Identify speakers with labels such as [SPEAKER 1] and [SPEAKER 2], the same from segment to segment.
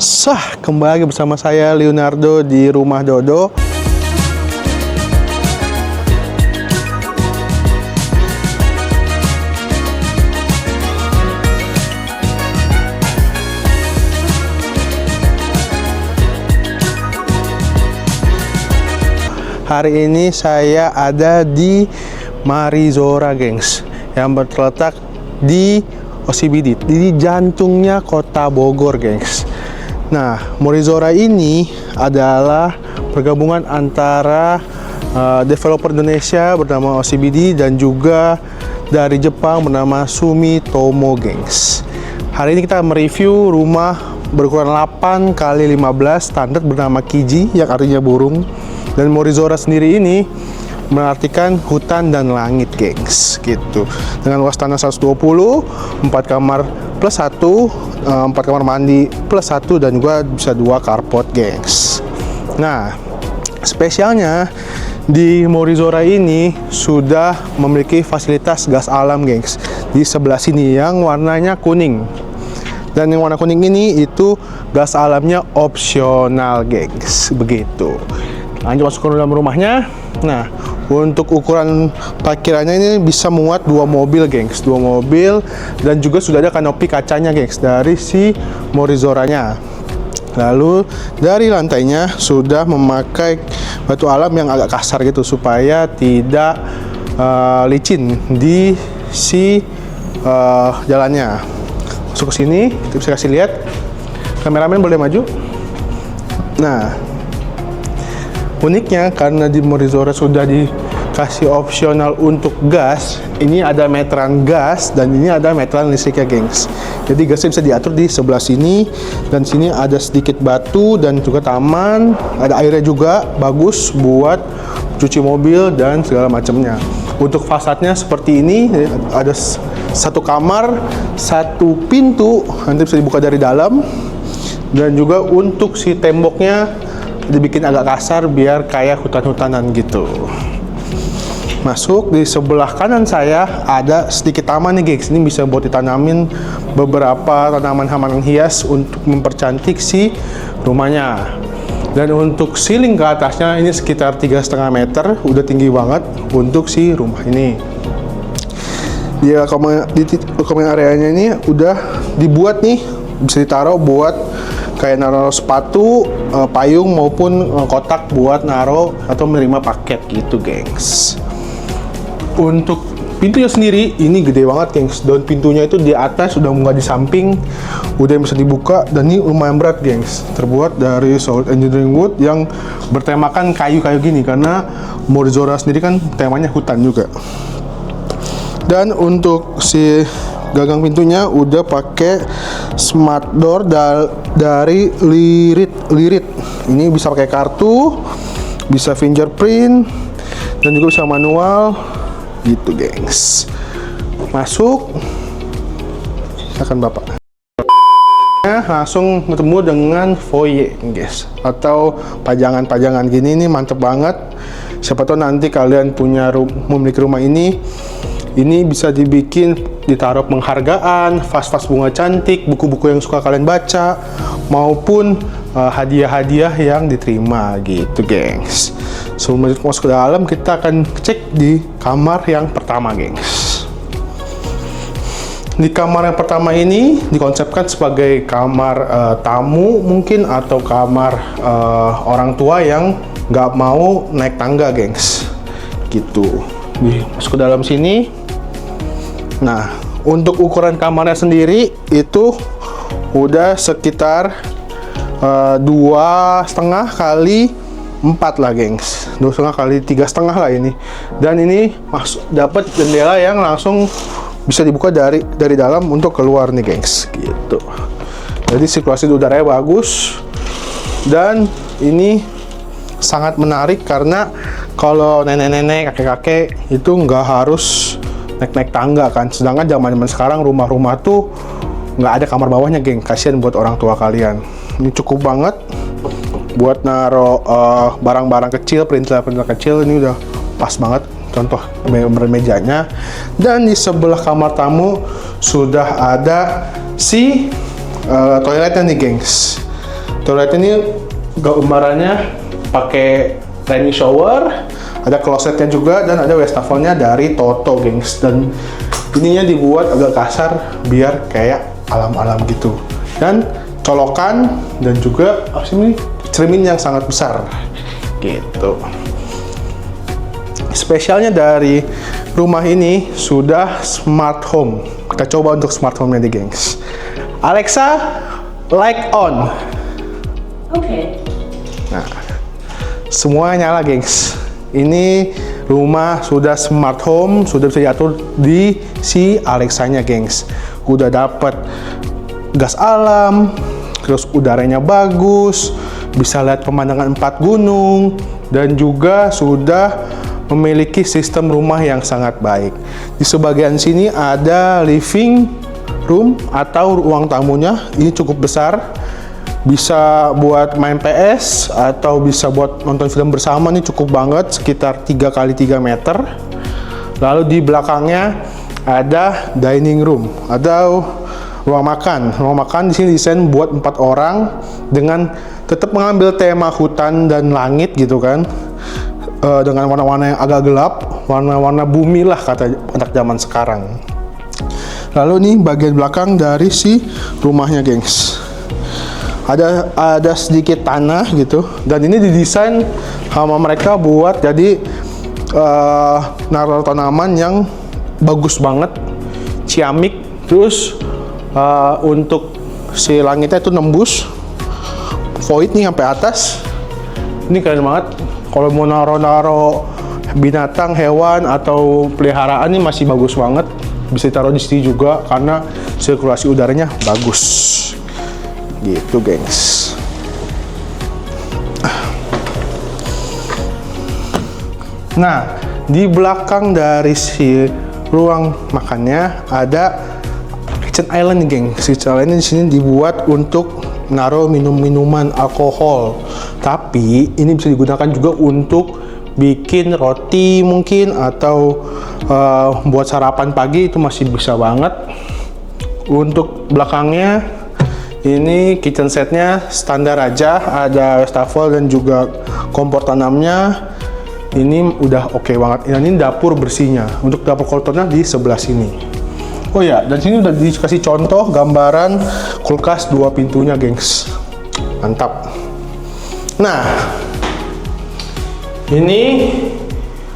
[SPEAKER 1] Kembali bersama saya Leonardo di Rumah Dodo. Hari ini saya ada di Marizora, gengs, yang terletak di OCBD, di jantungnya kota Bogor, gengs. Nah, Marizora ini adalah pergabungan antara developer Indonesia bernama OCBD dan juga dari Jepang bernama Sumitomo, gengs. Hari ini kita mereview rumah berukuran 8 x 15 standar bernama Kiji, yang artinya burung. Dan Marizora sendiri ini mengartikan hutan dan langit, gengs, gitu. Dengan luas tanah 120, 4 kamar plus 1, 4 kamar mandi plus 1, dan juga bisa 2 carport, gengs. Nah, spesialnya di Marizora ini sudah memiliki fasilitas gas alam, gengs, di sebelah sini yang warnanya kuning. Dan yang warna kuning ini itu gas alamnya opsional, gengs, begitu. Lanjut masuk ke dalam rumahnya. Nah, untuk ukuran parkirannya ini bisa muat 2 mobil, gengs, 2 mobil, dan juga sudah ada kanopi kacanya, gengs, dari si Marizoranya. Lalu dari lantainya sudah memakai batu alam yang agak kasar gitu supaya tidak licin di si jalannya. Masuk ke sini, kita bisa kasih lihat. Kameramen boleh maju. Nah, uniknya karena di Marizora sudah dikasih opsional untuk gas, ini ada meteran gas dan ini ada meteran listriknya, gengs. Jadi gasnya bisa diatur di sebelah sini, dan sini ada sedikit batu dan juga taman, ada airnya juga, bagus buat cuci mobil dan segala macamnya. Untuk fasadnya seperti ini, ada 1 kamar, 1 pintu, nanti bisa dibuka dari dalam, dan juga untuk si temboknya dibikin agak kasar biar kayak hutan-hutanan gitu. Masuk di sebelah kanan saya ada sedikit taman nih, gengs. Ini bisa buat ditanamin beberapa tanaman hias untuk mempercantik si rumahnya. Dan untuk ceiling ke atasnya ini sekitar 3,5 meter, udah tinggi banget untuk si rumah ini. Dia common areanya ini udah dibuat nih, bisa ditaruh buat kayak naruh sepatu, payung maupun kotak buat naruh atau menerima paket gitu, gengs. Untuk pintunya sendiri ini gede banget, gengs. Daun pintunya itu di atas, sudah nggak di samping, udah bisa dibuka, dan ini lumayan berat, gengs. Terbuat dari solid engineering wood yang bertemakan kayu-kayu gini, karena Marizora sendiri kan temanya hutan juga. Dan untuk si gagang pintunya udah pakai smart door dari Lirit. Ini bisa pakai kartu, bisa fingerprint, dan juga bisa manual gitu, gengs. Masuk, silakan bapak. Langsung ketemu dengan foyer, guys, atau pajangan-pajangan gini. Ini mantep banget. Siapa tahu nanti kalian memiliki rumah ini bisa dibikin, ditaruh penghargaan, vas-vas bunga cantik, buku-buku yang suka kalian baca, maupun hadiah-hadiah yang diterima gitu, gengs. Sebelum masuk ke dalam, kita akan cek di kamar yang pertama, gengs. Di kamar yang pertama ini dikonsepkan sebagai kamar tamu mungkin, atau kamar orang tua yang nggak mau naik tangga, gengs, gitu. Masuk ke dalam sini. Nah, untuk ukuran kamarnya sendiri itu udah sekitar 2,5 kali 4 lah, gengs. 2,5 kali 3,5 lah ini. Dan ini dapat jendela yang langsung bisa dibuka dari dalam untuk keluar nih, gengs, gitu. Jadi sirkulasi udaranya bagus, dan ini sangat menarik karena kalau nenek-nenek, kakek-kakek itu nggak harus naik tangga kan. Sedangkan zaman sekarang rumah-rumah tuh nggak ada kamar bawahnya, geng. Kasian buat orang tua kalian. Ini cukup banget buat naruh barang-barang kecil, perintil kecil. Ini udah pas banget. Contoh mejanya. Dan di sebelah kamar tamu sudah ada si toiletnya nih, gengs. Toilet ini gambarannya pakai rainy shower, ada klosetnya juga, dan ada wastafelnya dari Toto, gengs. Dan ininya dibuat agak kasar biar kayak alam-alam gitu. Dan colokan dan juga ini cermin yang sangat besar gitu. Spesialnya dari rumah ini sudah smart home. Kita coba untuk smart home-nya nih, gengs. Alexa, light on.
[SPEAKER 2] Oke.
[SPEAKER 1] Nah, semua nyala, gengs. Ini rumah sudah smart home, sudah bisa diatur di si Alexa-nya, gengs. Udah dapat gas alam, terus udaranya bagus, bisa lihat pemandangan 4 gunung, dan juga sudah memiliki sistem rumah yang sangat baik. Di sebagian sini ada living room atau ruang tamunya. Ini cukup besar, bisa buat main PS atau bisa buat nonton film bersama. Nih cukup banget, sekitar 3 kali 3 meter. Lalu di belakangnya ada dining room atau ruang makan. Ruang makan di sini desain buat 4 orang dengan tetap mengambil tema hutan dan langit gitu kan. Dengan warna-warna yang agak gelap, warna-warna bumi lah kata anak zaman sekarang. Lalu nih bagian belakang dari si rumahnya, gengs. Ada sedikit tanah gitu, dan ini didesain sama mereka buat jadi naruh tanaman yang bagus banget, ciamik. Terus untuk si langitnya itu nembus void nih sampai atas. Ini keren banget. Kalau mau naro binatang, hewan, atau peliharaan ini masih bagus banget. Bisa ditaruh di sini juga karena sirkulasi udaranya bagus. Gitu, gengs. Nah, di belakang dari si ruang makannya ada kitchen island nih, gengs. Kitchen island di sini dibuat untuk naruh minuman alkohol, tapi ini bisa digunakan juga untuk bikin roti mungkin, atau buat sarapan pagi itu masih bisa banget. Untuk belakangnya ini kitchen setnya standar aja, ada wastafel dan juga kompor tanamnya. Ini udah oke banget. Ini dapur bersihnya. Untuk dapur kotornya di sebelah sini. Oh ya, dan sini udah dikasih contoh gambaran kulkas 2 pintunya, gengs. Mantap. Nah, ini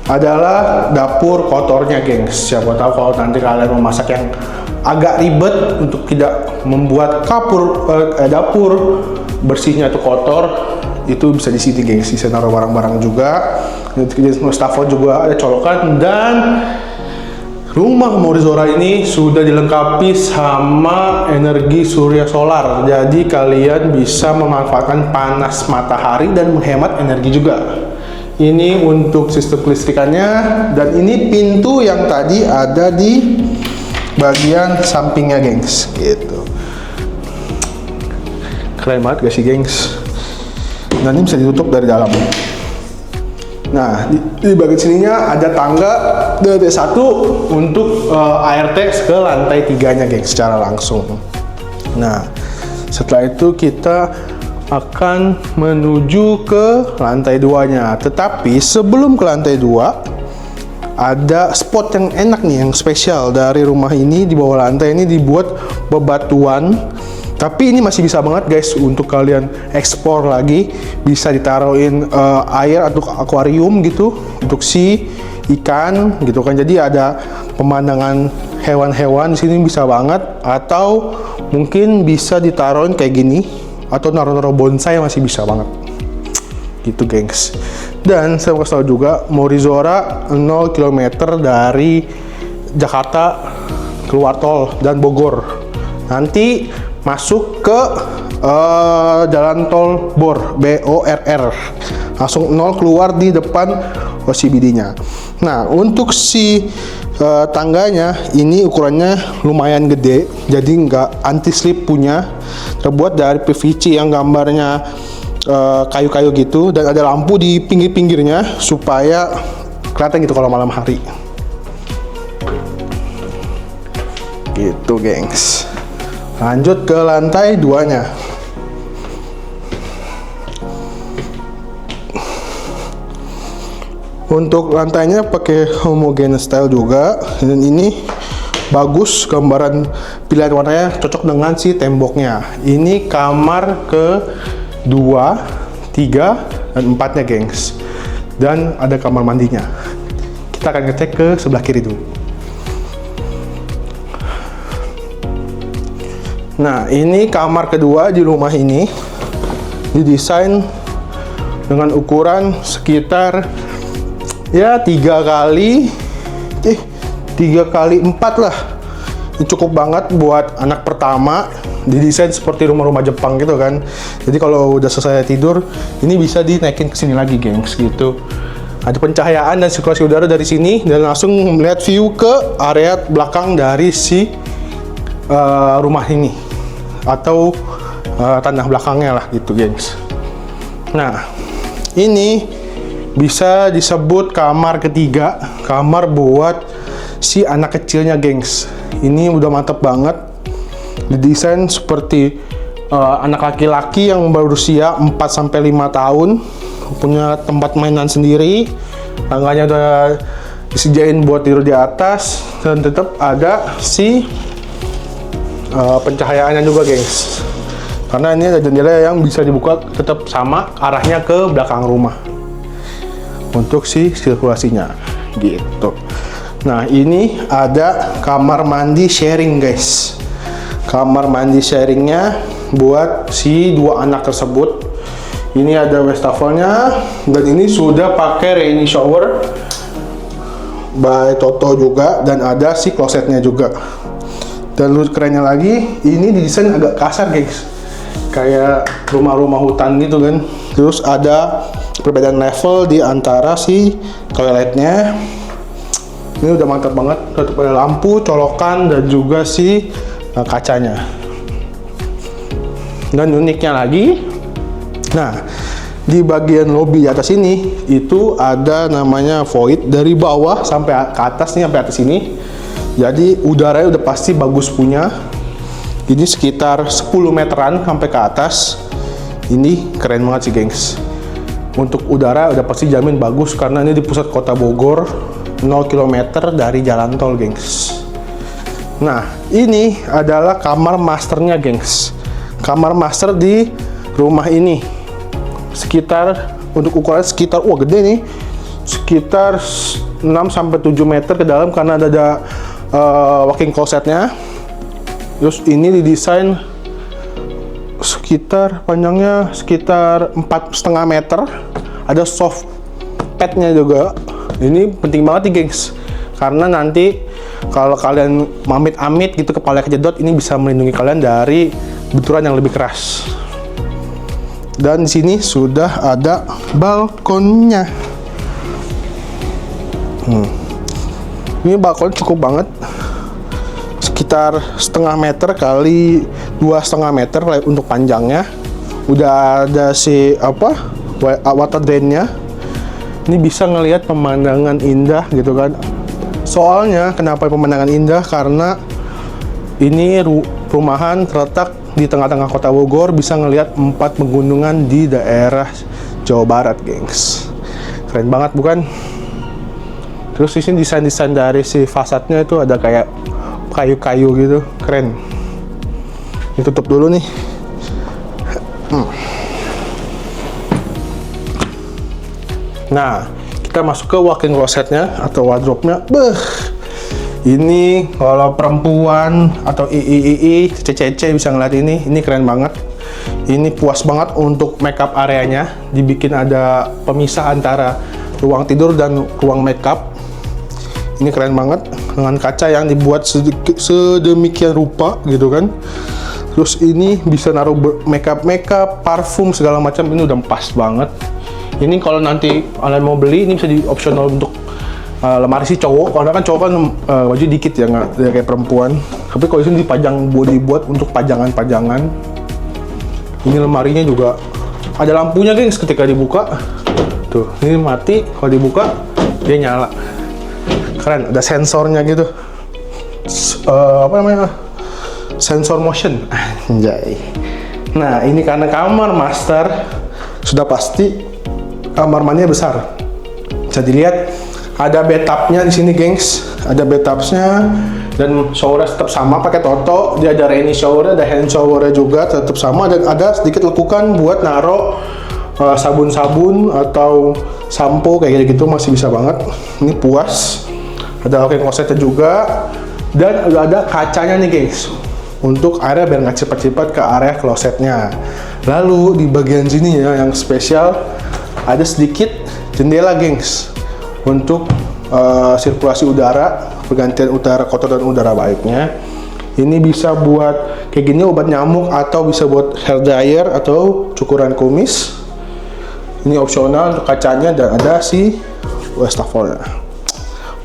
[SPEAKER 1] adalah dapur kotornya, gengs. Siapa tahu kalau nanti kalian mau masak yang agak ribet untuk tidak membuat dapur bersihnya itu kotor, itu bisa di sini, gengs. Bisa naruh barang-barang juga. Wastafel juga ada colokan, dan rumah Morizora ini sudah dilengkapi sama energi surya solar. Jadi kalian bisa memanfaatkan panas matahari dan menghemat energi juga. Ini untuk sistem kelistrikannya, dan ini pintu yang tadi ada di bagian sampingnya, gengs. Gitu. Keren banget gak sih, gengs? Dan ini bisa ditutup dari dalam. Nah, di bagian sininya ada tangga dari satu untuk ART ke lantai 3-nya, gengs, secara langsung. Nah, setelah itu kita akan menuju ke lantai 2-nya. Tetapi sebelum ke lantai 2, ada spot yang enak nih, yang spesial dari rumah ini. Di bawah lantai ini dibuat bebatuan. Tapi ini masih bisa banget, guys, untuk kalian ekspor lagi. Bisa ditaruhin air atau akuarium gitu untuk si ikan gitu kan. Jadi ada pemandangan hewan-hewan di sini bisa banget. Atau mungkin bisa ditaruhin kayak gini, atau naruh-naruh bonsai masih bisa banget. Gitu, gengs. Dan saya mau kasih tahu juga, Morizora 0 km dari Jakarta keluar tol dan Bogor. Nanti masuk ke jalan tol BOR, BORR, langsung 0 keluar di depan OCBD-nya. Nah, untuk si tangganya ini ukurannya lumayan gede, jadi nggak anti slip punya, terbuat dari PVC yang gambarnya kayu-kayu gitu, dan ada lampu di pinggir-pinggirnya supaya kelihatan gitu kalau malam hari. Gitu, gengs. Lanjut ke lantai 2-nya. Untuk lantainya pakai homogeneous style juga, dan ini bagus, gambaran pilihan warnanya cocok dengan si temboknya. Ini kamar ke 2, 3, dan 4-nya gengs, dan ada kamar mandinya. Kita akan ngecek ke sebelah kiri dulu. Nah, ini kamar kedua di rumah ini, didesain dengan ukuran sekitar ya 3 kali 4 lah. Ini cukup banget buat anak pertama. Didesain seperti rumah-rumah Jepang gitu kan. Jadi kalau udah selesai tidur, ini bisa dinaikin ke sini lagi, gengs, gitu. Ada pencahayaan dan sirkulasi udara dari sini, dan langsung melihat view ke area belakang dari si rumah ini, atau tanah belakangnya lah gitu, gengs. Nah, ini bisa disebut kamar ketiga, kamar buat si anak kecilnya, gengs. Ini udah mantap banget, didesain seperti anak laki-laki yang berusia 4-5 tahun, punya tempat mainan sendiri, tangganya udah disediain buat tidur di atas, dan tetap ada si pencahayaannya juga, gengs. Karena ini ada jendela yang bisa dibuka tetap sama arahnya ke belakang rumah untuk si sirkulasinya, gitu. Nah, ini ada kamar mandi sharing, guys. Kamar mandi sharingnya buat si 2 anak tersebut. Ini ada wastafelnya, dan ini sudah pakai rainy shower by Toto juga, dan ada si klosetnya juga. Dan lu kerennya lagi, ini didesain agak kasar, guys, kayak rumah-rumah hutan gitu kan. Terus ada perbedaan level di antara si toiletnya. Ini udah mantap banget, tetap ada lampu, colokan, dan juga si kacanya. Dan uniknya lagi, nah, di bagian lobby atas ini itu ada namanya void dari bawah sampai ke atas nih, sampai atas ini. Jadi udaranya udah pasti bagus punya. Ini sekitar 10 meteran sampai ke atas. Ini keren banget sih, gengs. Untuk udara udah pasti jamin bagus, karena ini di pusat kota Bogor, 0 km dari jalan tol, gengs. Nah, ini adalah kamar masternya, gengs. Kamar master di rumah ini sekitar, untuk ukuran sekitar, wah gede nih, sekitar 6-7 meter ke dalam, karena ada walk-in closetnya. Terus ini didesain sekitar panjangnya sekitar 4,5 meter, ada soft padnya juga. Ini penting banget nih, gengs, karena nanti kalau kalian amit-amit gitu kepala kejedot, ini bisa melindungi kalian dari benturan yang lebih keras. Dan di sini sudah ada balkonnya. Ini balkon cukup banget, sekitar 0,5 meter kali 2,5 meter untuk panjangnya. Udah ada si water drainnya. Ini bisa ngelihat pemandangan indah gitu kan. Soalnya kenapa pemandangan indah, karena ini perumahan terletak di tengah-tengah kota Bogor, bisa ngelihat 4 pegunungan di daerah Jawa Barat, gengs. Keren banget bukan? Terus di sini desain-desain dari si fasadnya itu ada kayak kayu-kayu gitu, keren. Ini tutup dulu nih. Nah, kita masuk ke walk-in closetnya atau wardrobe-nya. Ini kalau perempuan atau cece bisa ngeliat ini keren banget. Ini puas banget untuk makeup areanya. Dibikin ada pemisah antara ruang tidur dan ruang makeup. Ini keren banget dengan kaca yang dibuat sedemikian rupa gitu kan. Terus ini bisa naruh makeup, parfum segala macam, ini udah pas banget. Ini kalau nanti kalian mau beli, ini bisa di optional untuk lemari si cowok, karena kan cowok kan baju dikit ya, nggak kayak perempuan. Tapi kalau di sini dipajang, dibuat untuk pajangan-pajangan. Ini lemarinya juga ada lampunya, gengs, ketika dibuka. Tuh, ini mati, kalau dibuka dia nyala. Keren, ada sensornya gitu. Sensor motion. Anjay. Nah, ini karena kamar master, sudah pasti kamar mandinya besar. Bisa dilihat ada bathtubnya di sini, gengs. Ada bathtubnya dan showernya tetap sama pakai Toto. Dia ada rainy shower, ada hand showernya juga tetap sama. Ada sedikit lekukan buat naruh sabun-sabun atau sampo kayak gitu, masih bisa banget. Ini puas. Ada walk-in closetnya juga dan udah ada kacanya nih, gengs, untuk area biar nggak cepat-cepat ke area klosetnya. Lalu di bagian sini ya yang spesial ada sedikit jendela, gengs, untuk sirkulasi udara, pergantian udara kotor dan udara baiknya. Ini bisa buat kayak gini obat nyamuk atau bisa buat hair dryer atau cukuran kumis. Ini opsional untuk kacanya dan ada si wastafelnya.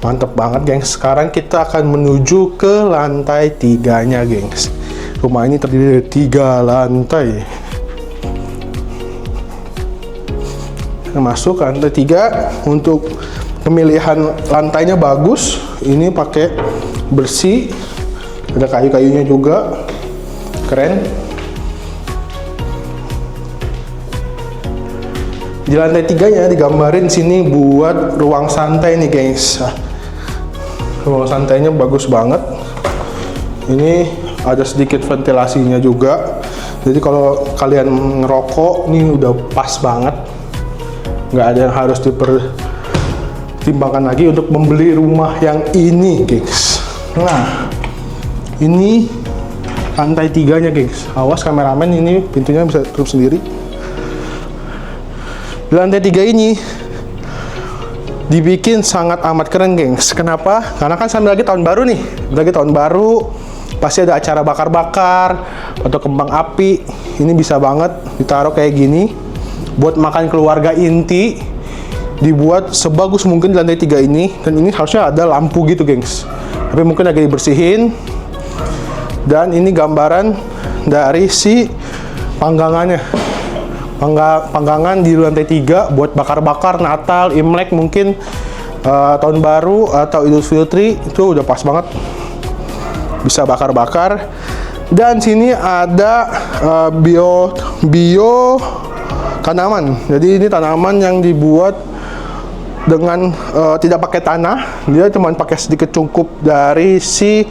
[SPEAKER 1] Mantep banget, gengs. Sekarang kita akan menuju ke lantai 3-nya, gengs. Rumah ini terdiri dari 3 lantai. Kita masuk ke lantai 3. Untuk pemilihan lantainya bagus. Ini pakai bersih. Ada kayu-kayunya juga. Keren. Di lantai 3-nya digambarin sini buat ruang santai nih, gengs. Ruang santainya bagus banget. Ini ada sedikit ventilasinya juga. Jadi kalau kalian ngerokok, ini udah pas banget. Nggak ada yang harus dipertimbangkan lagi untuk membeli rumah yang ini, gengs. Nah, ini lantai 3-nya, gengs. Awas kameramen, ini pintunya bisa tutup sendiri. Di lantai 3 ini dibikin sangat amat keren, gengs. Kenapa? Karena kan sambil lagi tahun baru nih. Lagi tahun baru, pasti ada acara bakar-bakar atau kembang api. Ini bisa banget ditaruh kayak gini buat makan keluarga inti. Dibuat sebagus mungkin di lantai 3 ini. Dan ini harusnya ada lampu gitu, gengs. Tapi mungkin lagi dibersihin. Dan ini gambaran dari si panggangannya. Panggangan di lantai 3 buat bakar-bakar Natal, Imlek, mungkin tahun baru atau Idul Fitri, itu udah pas banget. Bisa bakar-bakar. Dan sini ada bio tanaman. Jadi ini tanaman yang dibuat dengan tidak pakai tanah. Dia cuma pakai sedikit cungkup dari si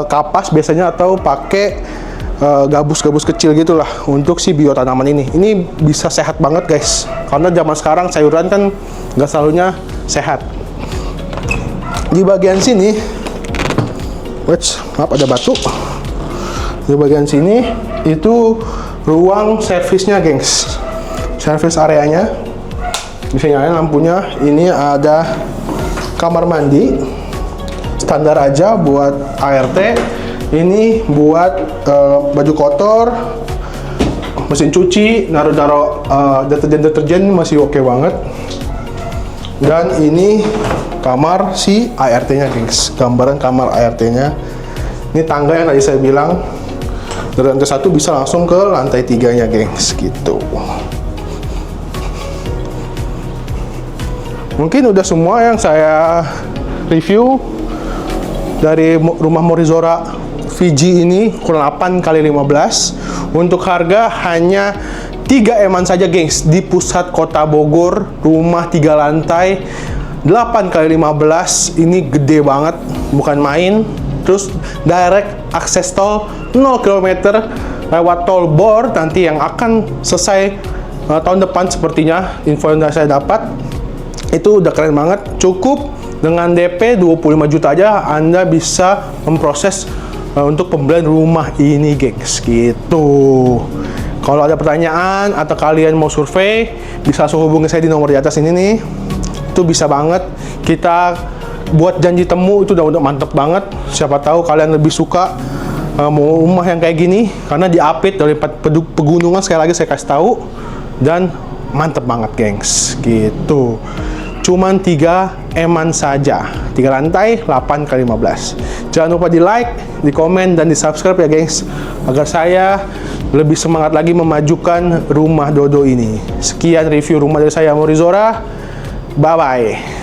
[SPEAKER 1] kapas biasanya, atau pakai gabus-gabus kecil gitulah untuk si biotanaman ini. Ini bisa sehat banget, guys, karena zaman sekarang sayuran kan nggak selalunya sehat. Di bagian sini, maaf ada batu. Di bagian sini itu ruang servisnya, gengs. Servis areanya bisa nyalain lampunya. Ini ada kamar mandi standar aja buat ART. Ini buat baju kotor, mesin cuci, naruh deterjen masih oke banget. Dan ini kamar si ART-nya, gengs. Gambaran kamar ART-nya. Ini tangga yang tadi saya bilang. Dari lantai 1 bisa langsung ke lantai 3-nya, gengs. Gitu. Mungkin udah semua yang saya review dari rumah Morizora VG ini, kurang 8x15. Untuk harga hanya 3 eman saja, gengs, di pusat kota Bogor. Rumah 3 lantai 8x15. Ini gede banget, bukan main. Terus direct akses tol 0 km lewat tol Bor nanti yang akan selesai tahun depan sepertinya. Info yang saya dapat itu udah keren banget. Cukup dengan DP 25 juta aja Anda bisa memproses untuk pembelian rumah ini, gengs. Gitu. Kalau ada pertanyaan atau kalian mau survei, bisa langsung hubungi saya di nomor di atas ini nih. Itu bisa banget kita buat janji temu. Itu udah mantep banget. Siapa tahu kalian lebih suka mau rumah yang kayak gini karena diapit dari pegunungan. Sekali lagi saya kasih tahu, dan mantep banget, gengs. Gitu. Cuman 3 eman saja, 3 lantai 8x15. Jangan lupa di like, di komen, dan di subscribe ya, gengs, agar saya lebih semangat lagi memajukan rumah Dodo ini. Sekian review rumah dari saya, Morizora. Bye bye.